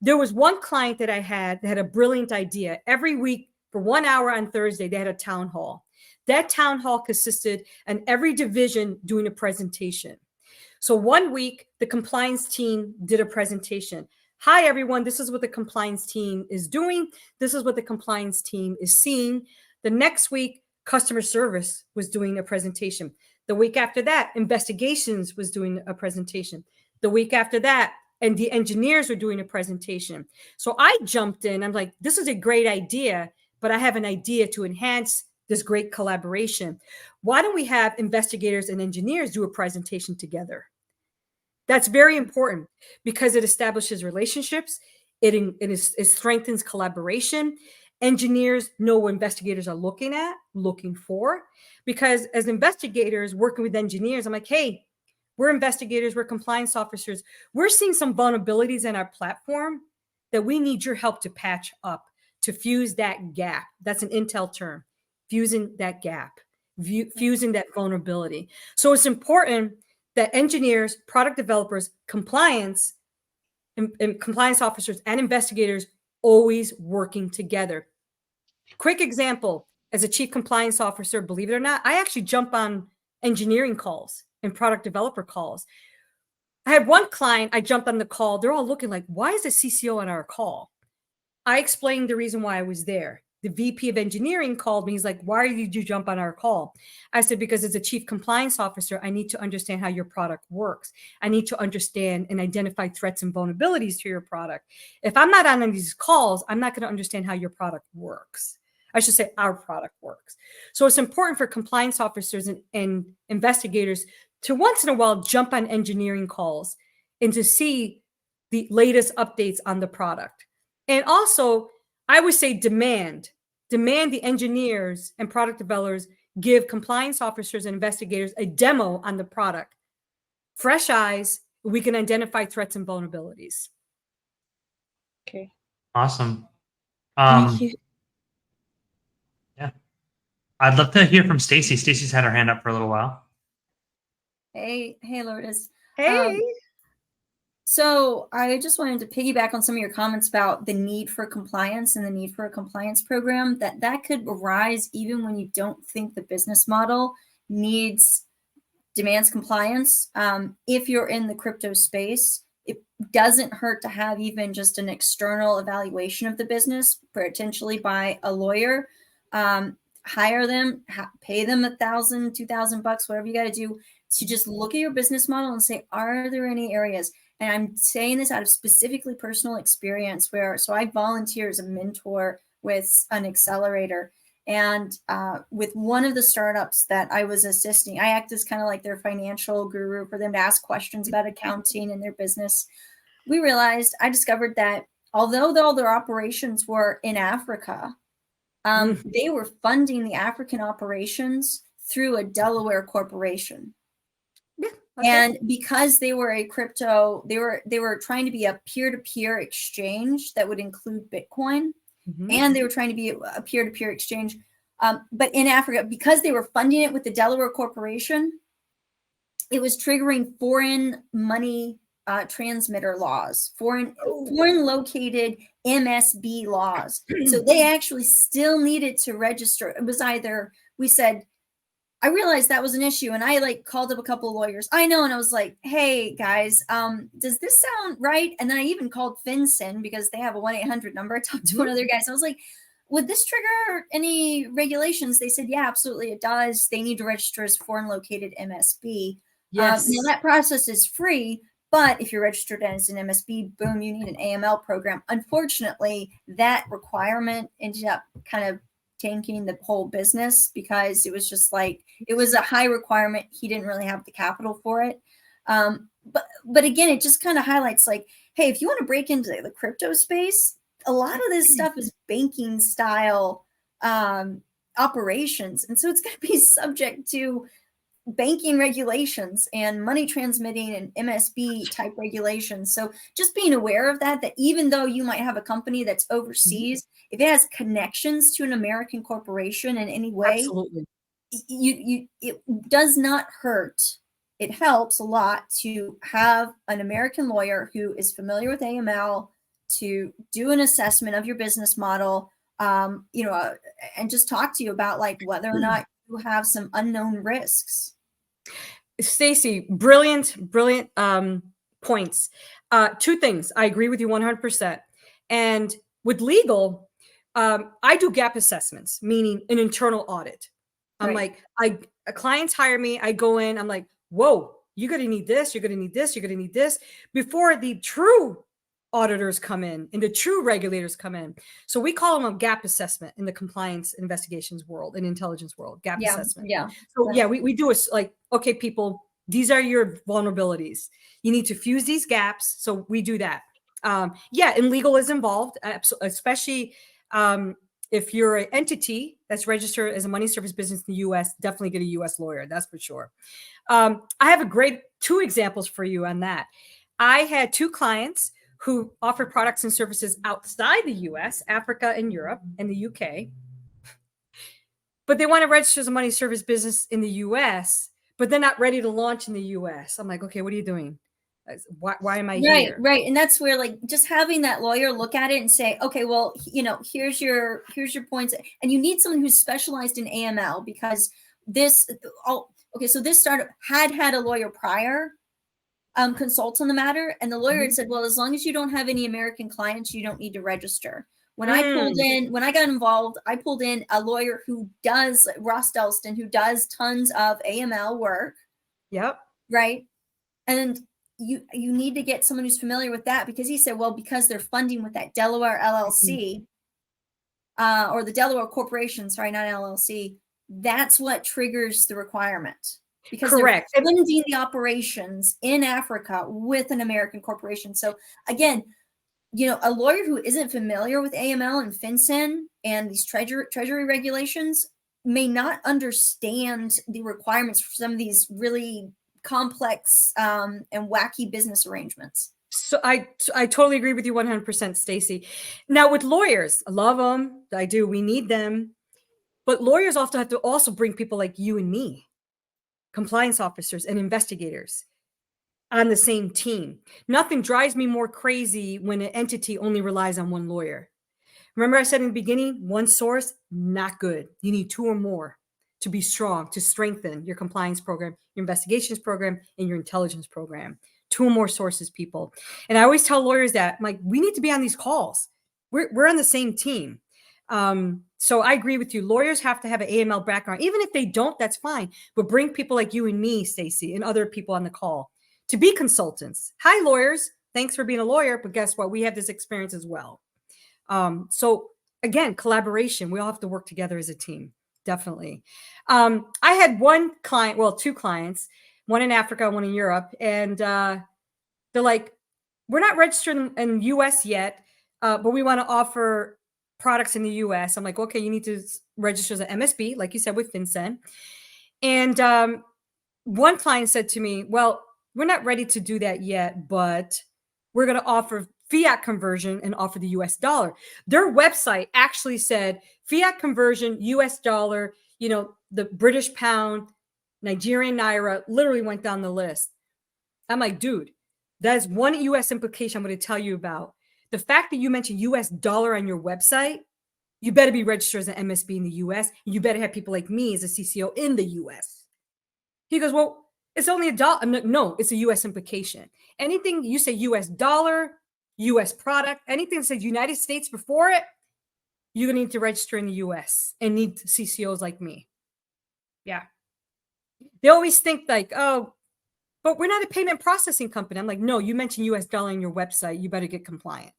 Speaker 2: There was one client that I had that had a brilliant idea. Every week for 1 hour on Thursday, they had a town hall. That town hall consisted in every division doing a presentation. So 1 week, the compliance team did a presentation. Hi, everyone. This is what the compliance team is doing. This is what the compliance team is seeing. The next week, customer service was doing a presentation. The week after that, investigations was doing a presentation. The week after that, and the engineers were doing a presentation. So I jumped in. I'm like, this is a great idea, but I have an idea to enhance this great collaboration. Why don't we have investigators and engineers do a presentation together? That's very important because it establishes relationships. It strengthens collaboration. Engineers know what investigators are looking for. Because as investigators working with engineers, I'm like, hey, we're investigators, we're compliance officers. We're seeing some vulnerabilities in our platform that we need your help to patch up, to fuse that gap. That's an Intel term, fusing that gap, fusing that vulnerability. So it's important that engineers, product developers, compliance, and compliance officers and investigators always working together. Quick example, as a chief compliance officer, believe it or not, I actually jump on engineering calls and product developer calls. I had one client, I jumped on the call. They're all looking like, why is the CCO on our call? I explained the reason why I was there. The VP of engineering called me. He's like, why did you jump on our call? I said, because as a chief compliance officer, I need to understand how your product works. I need to understand and identify threats and vulnerabilities to your product. If I'm not on these calls, I'm not going to understand how your product works. I should say our product works. So it's important for compliance officers and investigators to once in a while jump on engineering calls and to see the latest updates on the product. And also, I would say demand the engineers and product developers give compliance officers and investigators a demo on the product. Fresh eyes, we can identify threats and vulnerabilities.
Speaker 5: Okay.
Speaker 1: Awesome.
Speaker 5: Thank you.
Speaker 1: Yeah. I'd love to hear from Stacy. Stacy's had her hand up for a little while.
Speaker 6: Hey, Lourdes.
Speaker 2: Hey.
Speaker 6: So I just wanted to piggyback on some of your comments about the need for compliance and the need for a compliance program, that could arise even when you don't think the business model demands compliance. If you're in the crypto space, it doesn't hurt to have even just an external evaluation of the business, potentially by a lawyer. Hire them, pay them $1,000, $2,000, whatever you got to do, to just look at your business model and say, are there any areas? And I'm saying this out of specifically personal experience so I volunteer as a mentor with an accelerator. And with one of the startups that I was assisting, I act as kind of like their financial guru for them to ask questions about accounting and their business. I discovered that although all their operations were in Africa, they were funding the African operations through a Delaware corporation.
Speaker 2: Yeah, Okay.
Speaker 6: And because they were a crypto, they were trying to be a peer-to-peer exchange that would include Bitcoin, and they were trying to be a peer-to-peer exchange. But in Africa, because they were funding it with the Delaware Corporation, it was triggering foreign money transmitter laws, foreign located MSB laws. So they actually still needed to register. It was either, we said, I realized that was an issue, and I like called up a couple of lawyers I know, and I was like, hey guys, does this sound right? And then I even called FinCEN because they have a 1-800 number. I talked to one of their guys. I was like, would this trigger any regulations? They said, yeah, absolutely it does. They need to register as foreign located MSB.
Speaker 2: Yes.
Speaker 6: Now that process is free, but if you're registered as an MSB, boom, you need an AML program. Unfortunately, that requirement ended up kind of tanking the whole business because it was just like, it was a high requirement. He didn't really have the capital for it. But again, it just kind of highlights like, hey, if you want to break into the crypto space, a lot of this stuff is banking style operations. And so it's going to be subject to banking regulations and money transmitting and MSB type regulations. So just being aware of that even though you might have a company that's overseas, if it has connections to an American corporation in any way,
Speaker 2: Absolutely.
Speaker 6: It does not hurt. It helps a lot to have an American lawyer who is familiar with AML to do an assessment of your business model, and just talk to you about like whether or not you have some unknown risks.
Speaker 2: Stacy, brilliant points. Two things. I agree with you 100%. And with legal, I do gap assessments, meaning an internal audit. I'm like, clients hire me. I go in. I'm like, whoa, you're going to need this. You're going to need this. You're going to need this before the true auditors come in and the true regulators come in. So we call them a gap assessment in the compliance investigations world and intelligence world, gap assessment.
Speaker 6: Yeah.
Speaker 2: So yeah, we do it like, okay, people, these are your vulnerabilities. You need to fuse these gaps. So we do that. And legal is involved, especially if you're an entity that's registered as a money service business in the U.S., definitely get a U.S. lawyer. That's for sure. I have two examples for you on that. I had two clients who offer products and services outside the US, Africa and Europe and the UK. But they want to register as a money service business in the US, but they're not ready to launch in the US. I'm like, okay, what are you doing? Why am I here?
Speaker 6: Right. And that's where like just having that lawyer look at it and say, okay, well, here's your points. And you need someone who's specialized in AML because so this startup had a lawyer prior consult on the matter, and the lawyer had said, well, as long as you don't have any American clients, you don't need to register. When I got involved, I pulled in a lawyer who does, Ross Delston, who does tons of AML work.
Speaker 2: Yep.
Speaker 6: Right. And you need to get someone who's familiar with that because he said, well, because they're funding with that Delaware LLC or the Delaware Corporation, sorry, not LLC, that's what triggers the requirement. Because
Speaker 2: correct,
Speaker 6: they're funding the operations in Africa with an American corporation. So again, a lawyer who isn't familiar with AML and FinCEN and these treasury regulations may not understand the requirements for some of these really complex and wacky business arrangements.
Speaker 2: So I totally agree with you 100%, Stacy. Now with lawyers, I love them. I do. We need them. But lawyers also have to also bring people like you and me, compliance officers and investigators on the same team. Nothing drives me more crazy when an entity only relies on one lawyer. Remember I said in the beginning, one source, not good. You need two or more to be strong, to strengthen your compliance program, your investigations program, and your intelligence program. Two or more sources, people. And I always tell lawyers that, I'm like, we need to be on these calls. We're on the same team. So I agree with you. Lawyers have to have an AML background. Even if they don't, that's fine. But bring people like you and me, Stacy, and other people on the call to be consultants. Hi, lawyers. Thanks for being a lawyer. But guess what? We have this experience as well. So again, collaboration. We all have to work together as a team. Definitely. I had two clients, one in Africa, one in Europe. And they're like, we're not registered in US yet, but we want to offer products in the US. I'm like, okay, you need to register as an MSB, like you said, with FinCEN. And one client said to me, well, we're not ready to do that yet, but we're going to offer fiat conversion and offer the US dollar. Their website actually said fiat conversion, US dollar, you know, the British pound, Nigerian naira, literally went down the list. I'm like, dude, that's one US implication I'm going to tell you about. The fact that you mentioned US dollar on your website, you better be registered as an MSB in the US. You better have people like me as a CCO in the US. He goes, well, it's only $1. I'm like, no, it's a US implication. Anything you say US dollar, US product, anything that says United States before it, you're going to need to register in the US and need CCOs like me. Yeah. They always think like, oh, but we're not a payment processing company. I'm like, no, you mentioned US dollar on your website. You better get compliant.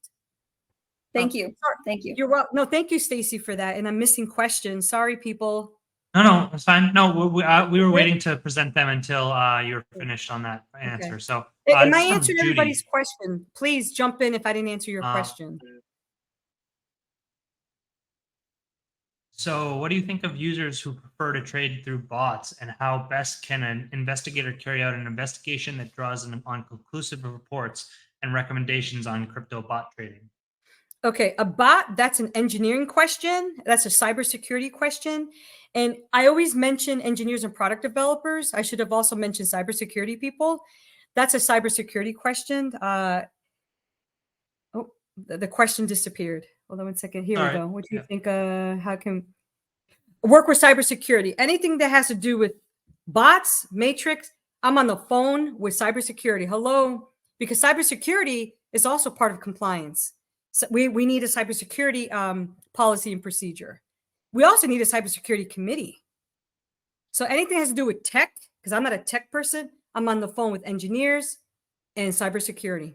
Speaker 6: Thank you. Thank you.
Speaker 2: You're welcome. No, thank you, Stacy, for that. And I'm missing questions. Sorry, people.
Speaker 1: No, it's fine. No, we were waiting to present them until you were finished on that answer.
Speaker 2: Okay.
Speaker 1: So,
Speaker 2: Am
Speaker 1: this
Speaker 2: I
Speaker 1: is from
Speaker 2: answering
Speaker 1: Judy.
Speaker 2: everybody's question? Please jump in if I didn't answer your question.
Speaker 1: So, what do you think of users who prefer to trade through bots, and how best can an investigator carry out an investigation that draws on conclusive reports and recommendations on crypto bot trading?
Speaker 2: Okay, a bot, that's an engineering question. That's a cybersecurity question. And I always mention engineers and product developers. I should have also mentioned cybersecurity people. That's a cybersecurity question. The question disappeared. Hold on 1 second. Here we go. What do you think? How can work with cybersecurity? Anything that has to do with bots, matrix. I'm on the phone with cybersecurity. Hello, because cybersecurity is also part of compliance. So we need a cybersecurity policy and procedure. We also need a cybersecurity committee. So anything that has to do with tech, because I'm not a tech person, I'm on the phone with engineers and cybersecurity.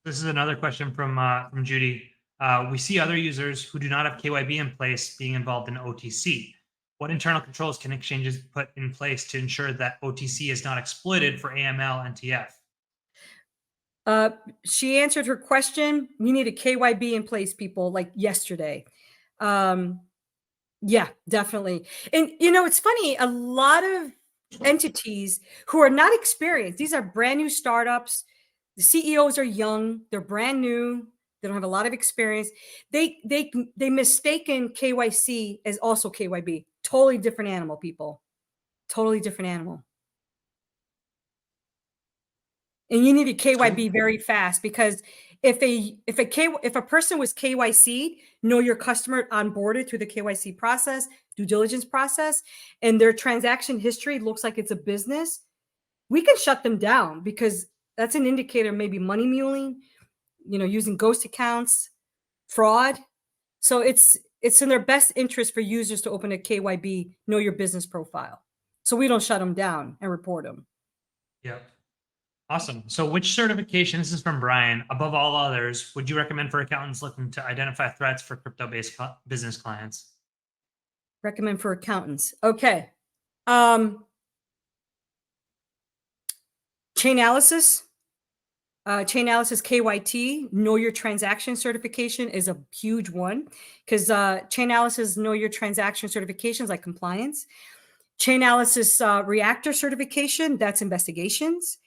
Speaker 1: This is another question from Judy. We see other users who do not have KYB in place being involved in OTC. What internal controls can exchanges put in place to ensure that OTC is not exploited for AML and TF?
Speaker 2: She answered her question. You need a KYB in place, people, like yesterday. Yeah, definitely. And you know, it's funny, a lot of entities who are not experienced, these are brand new startups. The CEOs are young, they're brand new, they don't have a lot of experience. They mistaken KYC as also KYB. Totally different animal, people. Totally different animal. And you need a KYB very fast, because if a person was KYC'd, know your customer onboarded through the KYC process, due diligence process, and their transaction history looks like it's a business, we can shut them down, because that's an indicator of maybe money muling, you know, using ghost accounts, fraud. So it's in their best interest for users to open a KYB, know your business profile, so we don't shut them down and report them.
Speaker 1: Yep. Awesome. So which certification, this is from Brian, above all others, would you recommend for accountants looking to identify threats for crypto-based business clients?
Speaker 2: Recommend for accountants. Okay. Chainalysis. Chainalysis KYT, know your transaction certification, is a huge one, because Chainalysis know your transaction certifications like compliance. Chainalysis reactor certification, that's investigations.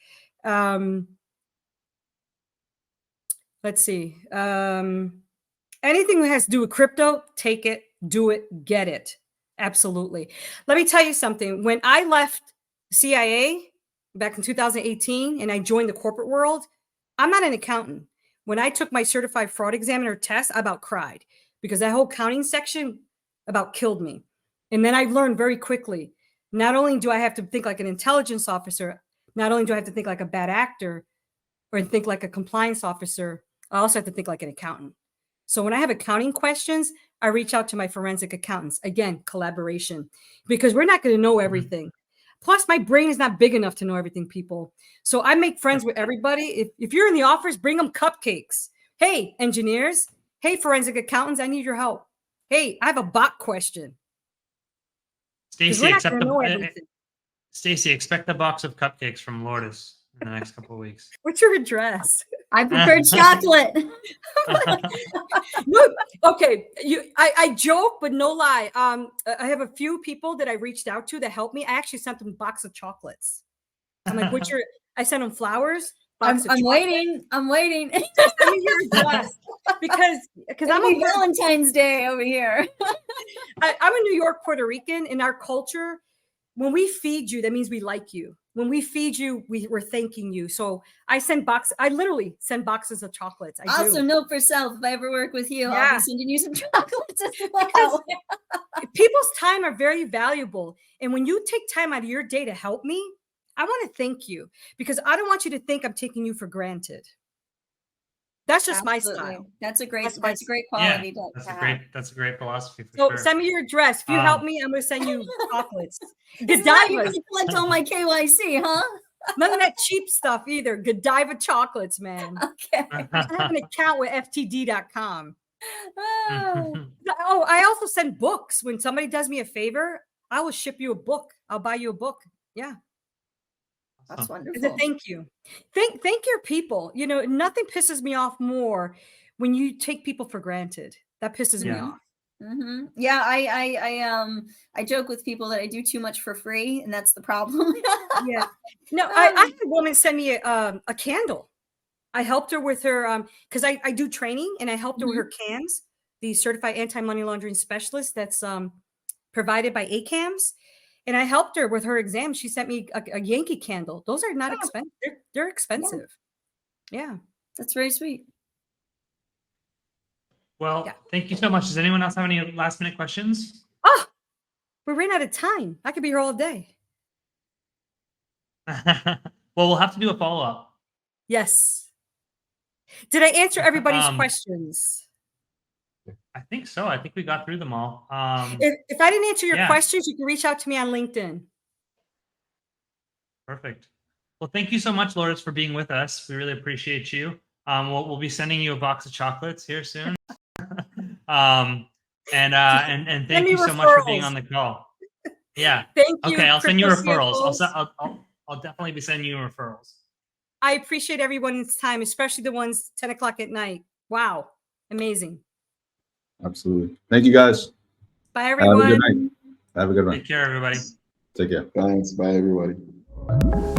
Speaker 2: Let's see. Anything that has to do with crypto, take it, do it, get it. Absolutely. Let me tell you something. When I left CIA back in 2018 and I joined the corporate world, I'm not an accountant. When I took my certified fraud examiner test, I about cried, because that whole accounting section about killed me. And then I learned very quickly, not only do I have to think like an intelligence officer, not only do I have to think like a bad actor or think like a compliance officer, I also have to think like an accountant. So when I have accounting questions, I reach out to my forensic accountants. Again, collaboration, because we're not going to know everything. Plus, my brain is not big enough to know everything, people. So I make friends with everybody. If you're in the office, bring them cupcakes. Hey, engineers. Hey, forensic accountants, I need your help. Hey, I have a bot question.
Speaker 1: Stacy, expect a box of cupcakes from Lourdes in the next couple of weeks.
Speaker 2: What's your address?
Speaker 6: I prepared chocolate.
Speaker 2: No, okay. I joke, but no lie. I have a few people that I reached out to that helped me. I actually sent them a box of chocolates. I'm like, I send them flowers.
Speaker 6: I'm
Speaker 2: box of chocolate.
Speaker 6: waiting. I'm waiting.
Speaker 2: Send me your address because I'm
Speaker 6: Happy
Speaker 2: a
Speaker 6: Valentine's Day over here.
Speaker 2: I'm a New York Puerto Rican. In our culture, when we feed you, that means we like you. When we feed you, we're thanking you. So I literally send boxes of chocolates. I
Speaker 6: Also,
Speaker 2: do.
Speaker 6: note for self, if I ever work with you, I'll
Speaker 2: Yeah.
Speaker 6: be sending you some chocolates as well.
Speaker 2: Because people's time are very valuable. And when you take time out of your day to help me, I want to thank you because I don't want you to think I'm taking you for granted. That's just my style.
Speaker 6: That's a great
Speaker 2: That's
Speaker 6: great
Speaker 1: Yeah,
Speaker 6: quality to
Speaker 1: that's a great philosophy for
Speaker 2: So
Speaker 1: sure.
Speaker 2: send me your address. If you help me, I'm going to send you chocolates.
Speaker 6: Isn't that you
Speaker 2: Godivas.
Speaker 6: can collect all my KYC, huh?
Speaker 2: None of that cheap stuff either. Godiva chocolates, man.
Speaker 6: Okay.
Speaker 2: I have an account with ftd.com.
Speaker 6: Oh.
Speaker 2: Oh, I also send books. When somebody does me a favor, I will ship you a book. I'll buy you a book. Yeah.
Speaker 6: That's
Speaker 2: As a
Speaker 6: wonderful.
Speaker 2: thank you. Thank your people. You know, nothing pisses me off more when you take people for granted. That pisses me
Speaker 1: Yeah.
Speaker 2: off.
Speaker 6: Mm-hmm. Yeah, I joke with people that I do too much for free, and that's the problem.
Speaker 2: Yeah. No, I had a woman send me a candle. I helped her with her because I do training and I helped her with her CAMS, the Certified Anti-Money Laundering Specialist that's provided by ACAMS. And I helped her with her exam. She sent me a Yankee candle. Those are not expensive. They're expensive. Yeah.
Speaker 6: That's very sweet.
Speaker 1: Well, thank you so much. Does anyone else have any last minute questions?
Speaker 2: Oh, we ran out of time. I could be here all day.
Speaker 1: Well, we'll have to do a follow-up.
Speaker 2: Yes. Did I answer everybody's questions?
Speaker 1: I think so. I think we got through them all.
Speaker 2: If I didn't answer your questions, you can reach out to me on LinkedIn.
Speaker 1: Perfect. Well, thank you so much, Lourdes, for being with us. We really appreciate you. We'll be sending you a box of chocolates here soon. And thank you so much for being on the call. Yeah.
Speaker 2: Thank you.
Speaker 1: Okay, I'll send you
Speaker 2: Crypto
Speaker 1: referrals.
Speaker 2: CFOs.
Speaker 1: I'll definitely be sending you referrals.
Speaker 2: I appreciate everyone's time, especially the ones 10 o'clock at night. Wow. Amazing.
Speaker 7: Absolutely. Thank you, guys.
Speaker 2: Bye, everyone.
Speaker 7: Have a good night. Have a good one.
Speaker 1: Take care, everybody.
Speaker 7: Take care.
Speaker 8: Thanks. Bye, everybody.